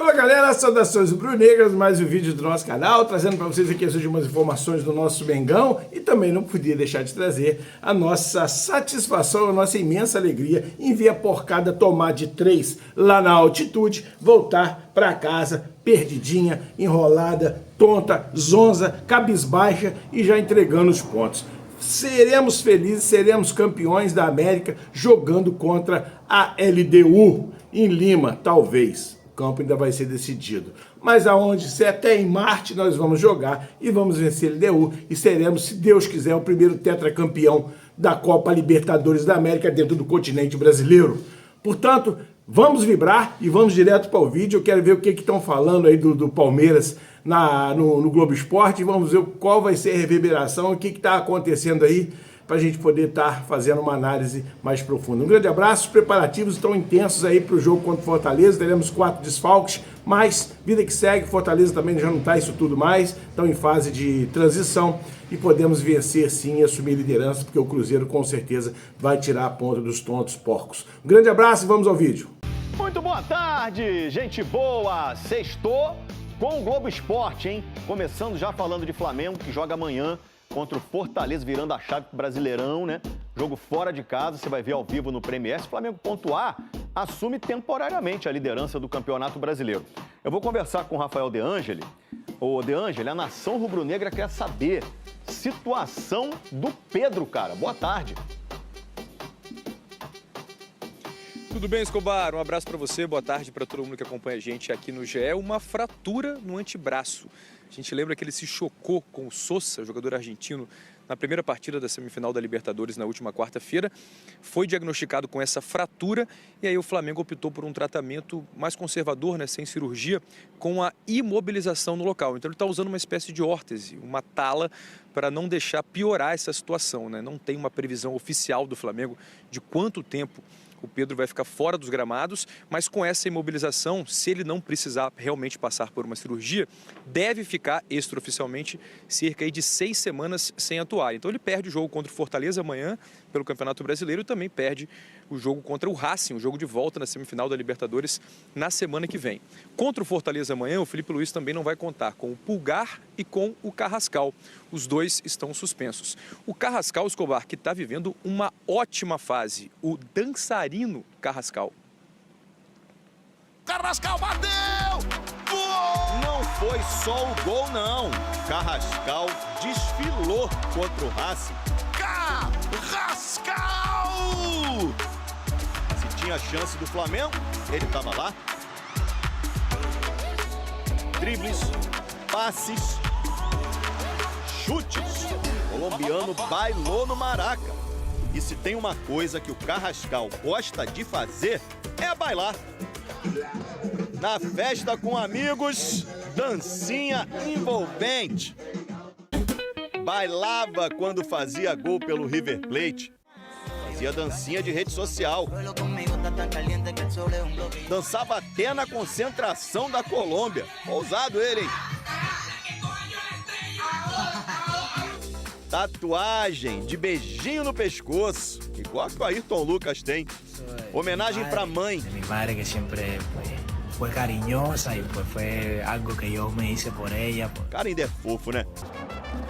Olá galera, saudações rubro-negras, mais um vídeo do nosso canal, trazendo para vocês aqui as últimas informações do nosso Mengão e também não podia deixar de trazer a nossa satisfação, a nossa imensa alegria em ver a porcada tomar de 3 lá na altitude, voltar para casa perdidinha, enrolada, tonta, zonza, cabisbaixa e já entregando os pontos. Seremos felizes, seremos campeões da América jogando contra a LDU em Lima, talvez. O campo ainda vai ser decidido. Mas aonde? Se até em Marte nós vamos jogar e vamos vencer a LDU e seremos, se Deus quiser, o primeiro tetracampeão da Copa Libertadores da América dentro do continente brasileiro. Portanto, vamos vibrar e vamos direto para o vídeo. Eu quero ver o que estão falando aí do Palmeiras no Globo Esporte. Vamos ver qual vai ser a reverberação, o que está acontecendo aí, para a gente poder estar fazendo uma análise mais profunda. Um grande abraço, os preparativos estão intensos aí para o jogo contra o Fortaleza, teremos 4 desfalques, mas vida que segue, Fortaleza também já não está isso tudo mais, estão em fase de transição e podemos vencer sim e assumir liderança, porque o Cruzeiro com certeza vai tirar a ponta dos tontos porcos. Um grande abraço e vamos ao vídeo. Muito boa tarde, gente boa! Sextou com o Globo Esporte, hein? Começando já falando de Flamengo, que joga amanhã contra o Fortaleza, virando a chave pro Brasileirão, né? Jogo fora de casa, você vai ver ao vivo no Premier. Se o Flamengo pontuar, assume temporariamente a liderança do Campeonato Brasileiro. Eu vou conversar com o Rafael De Angeli. Ô, De Angeli, a nação rubro-negra quer saber situação do Pedro, cara. Boa tarde. Tudo bem, Escobar? Um abraço para você, boa tarde para todo mundo que acompanha a gente aqui no GE. Uma fratura no antebraço. A gente lembra que ele se chocou com o Sosa, jogador argentino, na primeira partida da semifinal da Libertadores na última quarta-feira. Foi diagnosticado com essa fratura e aí o Flamengo optou por um tratamento mais conservador, né, sem cirurgia, com a imobilização no local. Então ele está usando uma espécie de órtese, uma tala, para não deixar piorar essa situação, né? Não tem uma previsão oficial do Flamengo de quanto tempo o Pedro vai ficar fora dos gramados, mas com essa imobilização, se ele não precisar realmente passar por uma cirurgia, deve ficar extraoficialmente cerca aí de 6 semanas sem atuar. Então ele perde o jogo contra o Fortaleza amanhã pelo Campeonato Brasileiro e também perde o jogo contra o Racing, o jogo de volta na semifinal da Libertadores na semana que vem. Contra o Fortaleza amanhã, o Felipe Luiz também não vai contar com o Pulgar e com o Carrascal. Os dois estão suspensos. O Carrascal, Escobar, que está vivendo uma ótima fase. O dançarino Carrascal. Carrascal bateu! Gol! Não foi só o gol, não. Carrascal desfilou contra o Racing. Carrascal! Se tinha chance do Flamengo, ele estava lá. Dribles, passes, chutes. O colombiano bailou no Maraca. E se tem uma coisa que o Carrascal gosta de fazer, é bailar. Na festa com amigos, dancinha envolvente. Bailava quando fazia gol pelo River Plate. Fazia dancinha de rede social. Dançava até na concentração da Colômbia. Ousado ele, hein? Tatuagem de beijinho no pescoço, igual que o Ayrton Lucas tem. Homenagem pra mãe. Mi madre que siempre fue cariñosa y pues fue algo que yo me hice por ella. Cara ainda é fofo, né?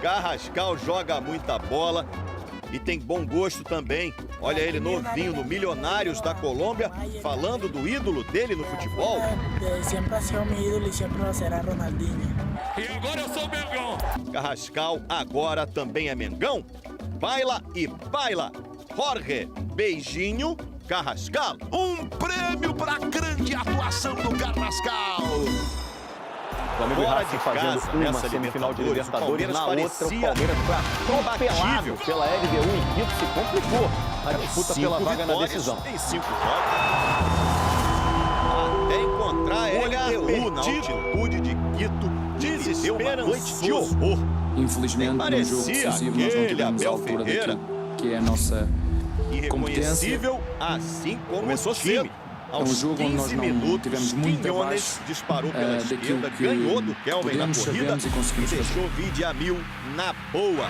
Carrascal joga muita bola e tem bom gosto também. Olha ele novinho no Milionários da Colômbia, falando do ídolo dele no futebol. Sempre ha sido mi ídolo y siempre lo será Ronaldinho. E agora eu sou Mengão. Carrascal agora também é Mengão. Baila e baila. Jorge, beijinho, Carrascal. Um prêmio para a grande atuação do Carrascal. O Flamengo e Racing fazendo uma semifinal de Libertadores, na outra o Palmeiras foi atropelado pela LDU em Quito, se complicou na disputa pela vaga na decisão. Tem 5 jogos. Até encontrar a LDU na altitude de Quito, desespero uma noite de horror. Infelizmente, num jogo decisivo, nós não tivemos a altura daquilo que é a nossa competência. Assim como começou o time. Aos jogo onde nós 15 não minutos, tivemos muito Quinones abaixo disparou pela esquerda, que ganhou do Kelvin na corrida e conseguimos e deixou o vídeo a mil na boa.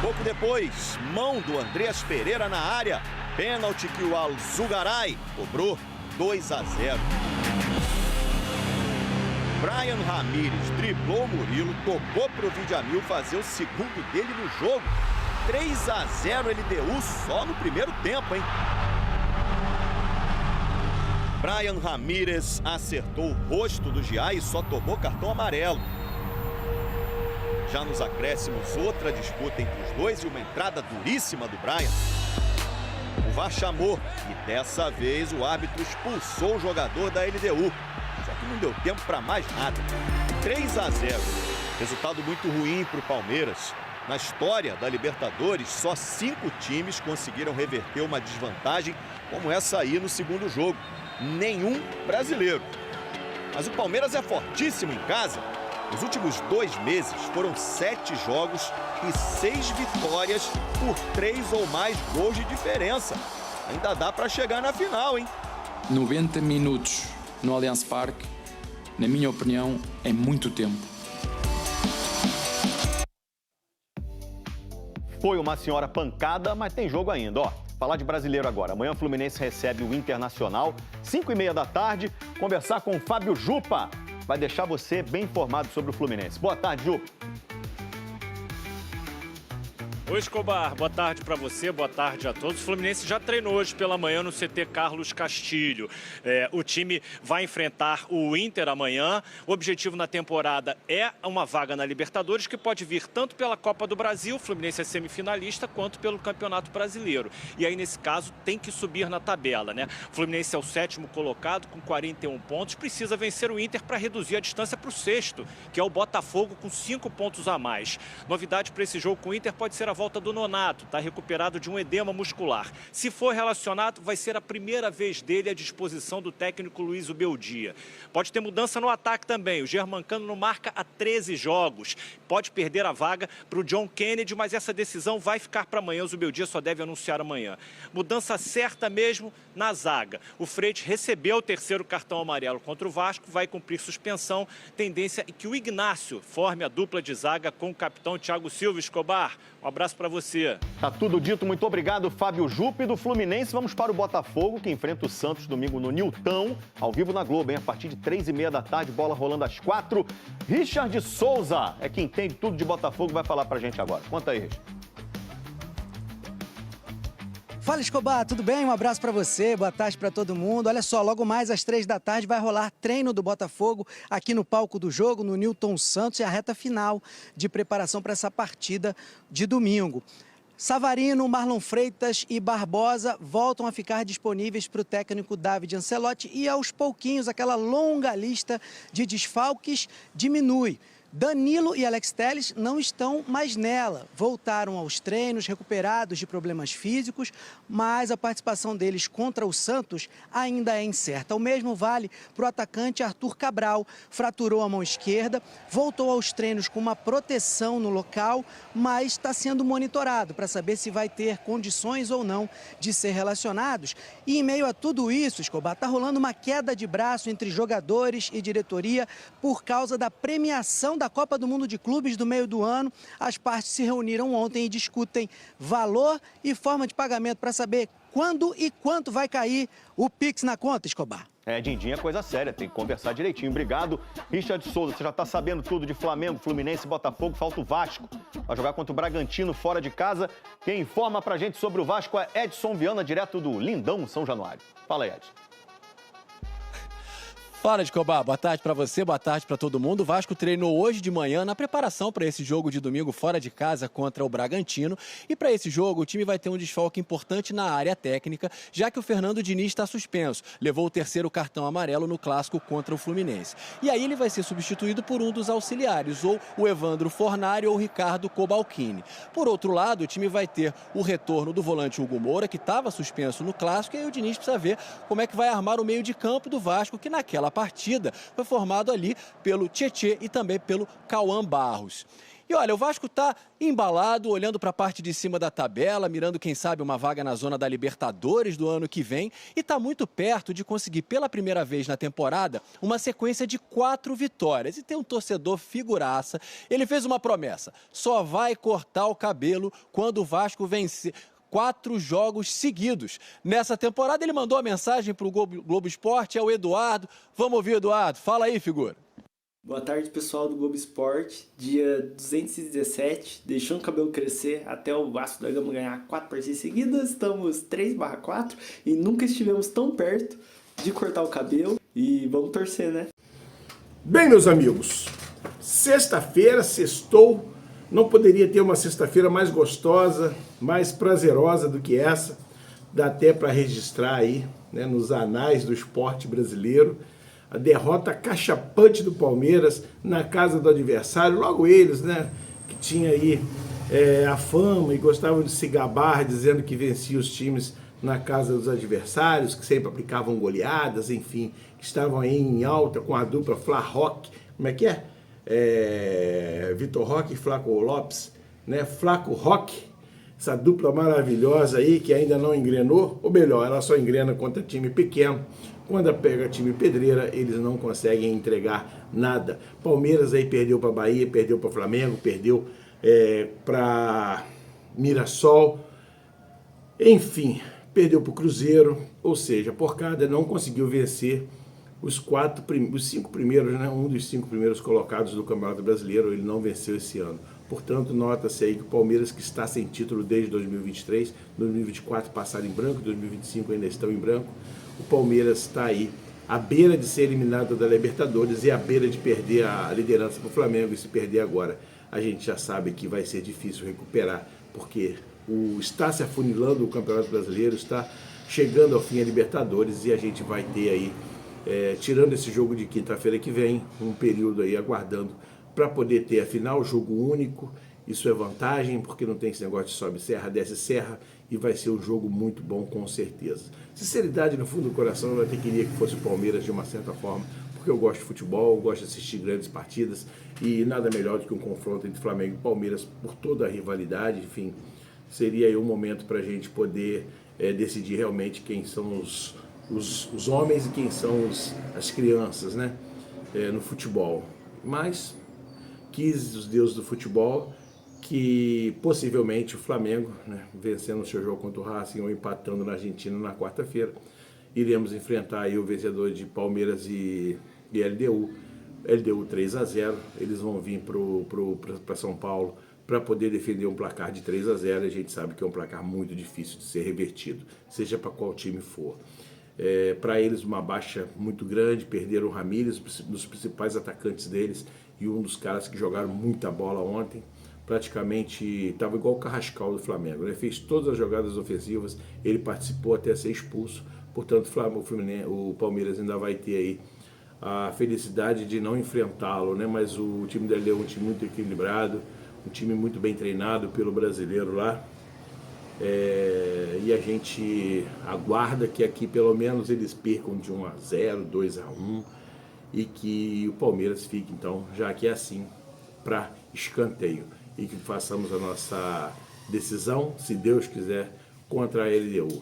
Pouco depois, mão do Andreas Pereira na área. Pênalti que o Alzugaray cobrou. 2-0. Brian Ramírez driblou o Murilo, tocou para o Vidamil fazer o segundo dele no jogo. 3-0 LDU só no primeiro tempo, hein? Brian Ramírez acertou o rosto do Giai e só tomou cartão amarelo. Já nos acréscimos, outra disputa entre os dois e uma entrada duríssima do Brian. O VAR chamou e dessa vez o árbitro expulsou o jogador da LDU. Só que não deu tempo para mais nada. 3-0. Resultado muito ruim para o Palmeiras. Na história da Libertadores, só 5 times conseguiram reverter uma desvantagem como essa aí no segundo jogo. Nenhum brasileiro. Mas o Palmeiras é fortíssimo em casa. Nos últimos 2 meses foram 7 jogos e 6 vitórias por 3 ou mais gols de diferença. Ainda dá para chegar na final, hein? 90 minutos no Allianz Parque, na minha opinião, é muito tempo. Foi uma senhora pancada, mas tem jogo ainda, ó. Falar de brasileiro agora. Amanhã o Fluminense recebe o Internacional, 5h30 da tarde. Conversar com o Fábio Jupa. Vai deixar você bem informado sobre o Fluminense. Boa tarde, Jupa. Oi, Escobar. Boa tarde para você, boa tarde a todos. O Fluminense já treinou hoje pela manhã no CT Carlos Castilho. O time vai enfrentar o Inter amanhã. O objetivo na temporada é uma vaga na Libertadores, que pode vir tanto pela Copa do Brasil, o Fluminense é semifinalista, quanto pelo Campeonato Brasileiro. E aí, nesse caso, tem que subir na tabela, né? O Fluminense é o 7º colocado, com 41 pontos. Precisa vencer o Inter para reduzir a distância para o 6º, que é o Botafogo, com 5 pontos a mais. Novidade para esse jogo com o Inter pode ser a volta do Nonato, está recuperado de um edema muscular. Se for relacionado, vai ser a primeira vez dele à disposição do técnico Luiz Ubeldia. Pode ter mudança no ataque também. O Germancano não marca há 13 jogos. Pode perder a vaga para o John Kennedy, mas essa decisão vai ficar para amanhã. O Ubeldia só deve anunciar amanhã. Mudança certa mesmo na zaga. O Freitas recebeu o 3º cartão amarelo contra o Vasco, vai cumprir suspensão. Tendência é que o Ignácio forme a dupla de zaga com o capitão Thiago Silva. Escobar, um abraço para você. Tá tudo dito, muito obrigado, Fábio Jupe. Do Fluminense, vamos para o Botafogo, que enfrenta o Santos domingo no Nilton, ao vivo na Globo, hein? A partir de 3h30 da tarde, bola rolando às 4. Richard Souza é quem entende tudo de Botafogo, vai falar pra gente agora. Conta aí, Richard. Fala, Escobar, tudo bem? Um abraço para você, boa tarde para todo mundo. Olha só, logo mais às 3 da tarde vai rolar treino do Botafogo aqui no palco do jogo, no Nilton Santos, e a reta final de preparação para essa partida de domingo. Savarino, Marlon Freitas e Barbosa voltam a ficar disponíveis para o técnico David Ancelotti e aos pouquinhos aquela longa lista de desfalques diminui. Danilo e Alex Telles não estão mais nela. Voltaram aos treinos, recuperados de problemas físicos, mas a participação deles contra o Santos ainda é incerta. O mesmo vale para o atacante Arthur Cabral. Fraturou a mão esquerda, voltou aos treinos com uma proteção no local, mas está sendo monitorado para saber se vai ter condições ou não de ser relacionados. E em meio a tudo isso, Escobar, está rolando uma queda de braço entre jogadores e diretoria por causa da premiação da Copa do Mundo de Clubes do meio do ano. As partes se reuniram ontem e discutem valor e forma de pagamento para saber quando e quanto vai cair o Pix na conta, Escobar. Dindim é coisa séria, tem que conversar direitinho. Obrigado, Richard Souza. Você já tá sabendo tudo de Flamengo, Fluminense, Botafogo, falta o Vasco. Vai jogar contra o Bragantino fora de casa. Quem informa pra gente sobre o Vasco é Edson Viana, direto do Lindão, São Januário. Fala aí, Edson. Fala, Escobar. Boa tarde para você, boa tarde para todo mundo. O Vasco treinou hoje de manhã na preparação para esse jogo de domingo fora de casa contra o Bragantino. E para esse jogo, o time vai ter um desfalque importante na área técnica, já que o Fernando Diniz está suspenso. Levou o 3º cartão amarelo no clássico contra o Fluminense. E aí ele vai ser substituído por um dos auxiliares, ou o Evandro Fornari ou o Ricardo Cobalcini. Por outro lado, o time vai ter o retorno do volante Hugo Moura, que estava suspenso no clássico, e aí o Diniz precisa ver como é que vai armar o meio de campo do Vasco, que naquela partida foi formado ali pelo Tietê e também pelo Cauã Barros. E olha, o Vasco está embalado, olhando para a parte de cima da tabela, mirando, quem sabe, uma vaga na zona da Libertadores do ano que vem, e está muito perto de conseguir, pela primeira vez na temporada, uma sequência de 4 vitórias. E tem um torcedor figuraça, ele fez uma promessa: só vai cortar o cabelo quando o Vasco vencer. 4 jogos seguidos. Nessa temporada ele mandou a mensagem para o Globo Esporte, é o Eduardo. Vamos ouvir, Eduardo. Fala aí, figura. Boa tarde, pessoal do Globo Esporte. Dia 217, deixando o cabelo crescer até o Vasco da Gama ganhar 4 partidas seguidas. Estamos 3/4 e nunca estivemos tão perto de cortar o cabelo. E vamos torcer, né? Bem, meus amigos, sexta-feira, sextou. Não poderia ter uma sexta-feira mais gostosa, mais prazerosa do que essa. Dá até para registrar aí, né, nos anais do esporte brasileiro, a derrota cachapante do Palmeiras na casa do adversário. Logo eles, né, que tinha aí a fama e gostavam de se gabar dizendo que vencia os times na casa dos adversários, que sempre aplicavam goleadas, enfim, que estavam aí em alta com a dupla Fla Roque. Como é que é? Vitor Roque e Flaco Lopes, né? Flaco Roque, essa dupla maravilhosa aí que ainda não engrenou, ou melhor, ela só engrena contra time pequeno. Quando pega time pedreira, eles não conseguem entregar nada. Palmeiras aí perdeu para Bahia, perdeu para Flamengo, perdeu para Mirassol, enfim, perdeu para o Cruzeiro, ou seja, a porcada não conseguiu vencer os 5 primeiros, né? Um dos 5 primeiros colocados do Campeonato Brasileiro, ele não venceu esse ano. Portanto, nota-se aí que o Palmeiras, que está sem título desde 2023, 2024 passaram em branco, 2025 ainda estão em branco, o Palmeiras está aí à beira de ser eliminado da Libertadores e à beira de perder a liderança para o Flamengo. E se perder agora, a gente já sabe que vai ser difícil recuperar, porque está se afunilando o Campeonato Brasileiro, está chegando ao fim a Libertadores e a gente vai ter aí, tirando esse jogo de quinta-feira que vem, um período aí aguardando para poder ter, afinal, jogo único. Isso é vantagem, porque não tem esse negócio de sobe serra, desce serra, e vai ser um jogo muito bom, com certeza. Sinceridade no fundo do coração, eu até queria que fosse o Palmeiras de uma certa forma, porque eu gosto de futebol, eu gosto de assistir grandes partidas, e nada melhor do que um confronto entre Flamengo e Palmeiras, por toda a rivalidade. Enfim, seria aí um momento para a gente poder decidir realmente quem são os homens e quem são as crianças, né, no futebol. Mas quis os deuses do futebol que possivelmente o Flamengo, né, vencendo o seu jogo contra o Racing ou empatando na Argentina na quarta-feira, iremos enfrentar aí o vencedor de Palmeiras e LDU. LDU 3-0, eles vão vir para São Paulo para poder defender um placar de 3-0. A gente sabe que é um placar muito difícil de ser revertido, seja para qual time for. Para eles uma baixa muito grande, perderam o Ramírez, um dos principais atacantes deles, e um dos caras que jogaram muita bola ontem. Praticamente estava igual o Carrascal do Flamengo, né? Fez todas as jogadas ofensivas, ele participou até ser expulso. Portanto, o Palmeiras ainda vai ter aí a felicidade de não enfrentá-lo, né? Mas o time dele é um time muito equilibrado, um time muito bem treinado pelo brasileiro lá. E a gente aguarda que aqui pelo menos eles percam de 1-0, 2-1, e que o Palmeiras fique, então, já que é assim, para escanteio, e que façamos a nossa decisão, se Deus quiser, contra a LDU.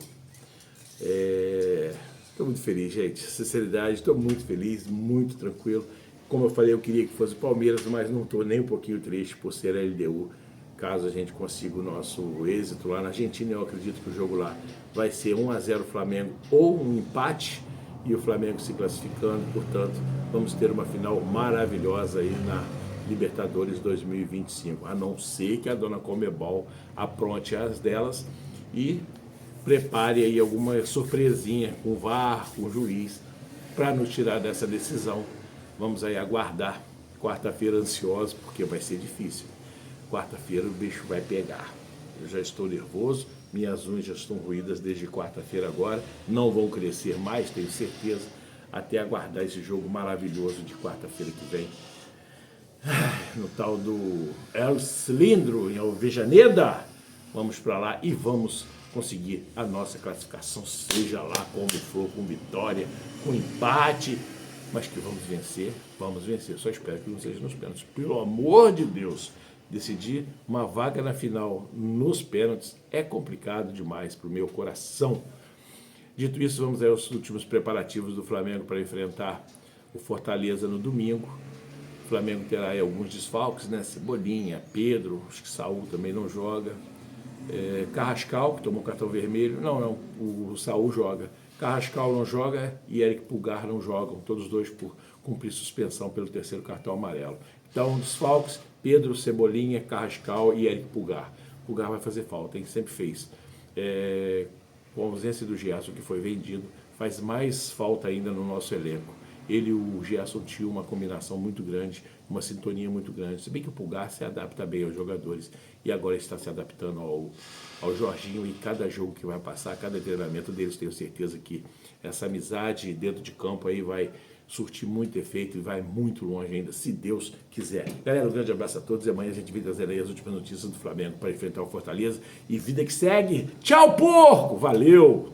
Estou muito feliz, gente, sinceridade, estou muito feliz, muito tranquilo. Como eu falei, eu queria que fosse o Palmeiras, mas não estou nem um pouquinho triste por ser a LDU. Caso a gente consiga o nosso êxito lá na Argentina, eu acredito que o jogo lá vai ser 1-0 Flamengo ou um empate, e o Flamengo se classificando. Portanto, vamos ter uma final maravilhosa aí na Libertadores 2025, a não ser que a dona Conmebol apronte as delas e prepare aí alguma surpresinha com o VAR, com o juiz, para nos tirar dessa decisão. Vamos aí aguardar, quarta-feira ansiosos, porque vai ser difícil. Quarta-feira o bicho vai pegar. Eu já estou nervoso, minhas unhas já estão roídas desde quarta-feira agora, não vão crescer mais, tenho certeza, até aguardar esse jogo maravilhoso de quarta-feira que vem. No tal do El Cilindro, em Alvejaneda. Vamos para lá e vamos conseguir a nossa classificação, seja lá como for, com vitória, com empate, mas que vamos vencer, só espero que não seja nos pênaltis, pelo amor de Deus. Decidir uma vaga na final nos pênaltis é complicado demais para o meu coração. Dito isso, vamos aos últimos preparativos do Flamengo para enfrentar o Fortaleza no domingo. O Flamengo terá aí alguns desfalques, né? Cebolinha, Pedro, acho que Saúl também não joga. Carrascal, que tomou cartão vermelho. Não, o Saul joga. Carrascal não joga e Eric Pulgar não jogam. Todos dois por cumprir suspensão pelo terceiro cartão amarelo. Então, desfalques, Pedro, Cebolinha, Carrascal e Eric Pulgar. Pulgar vai fazer falta, hein? Sempre fez. Com a ausência do Gerson, que foi vendido, faz mais falta ainda no nosso elenco. Ele e o Gerson tinham uma combinação muito grande, uma sintonia muito grande. Se bem que o Pulgar se adapta bem aos jogadores e agora está se adaptando ao Jorginho, e cada jogo que vai passar, cada treinamento deles, tenho certeza que essa amizade dentro de campo aí vai surtir muito efeito e vai muito longe ainda, se Deus quiser. Galera, um grande abraço a todos e amanhã a gente vem trazer aí as últimas notícias do Flamengo para enfrentar o Fortaleza. E vida que segue. Tchau, porco! Valeu!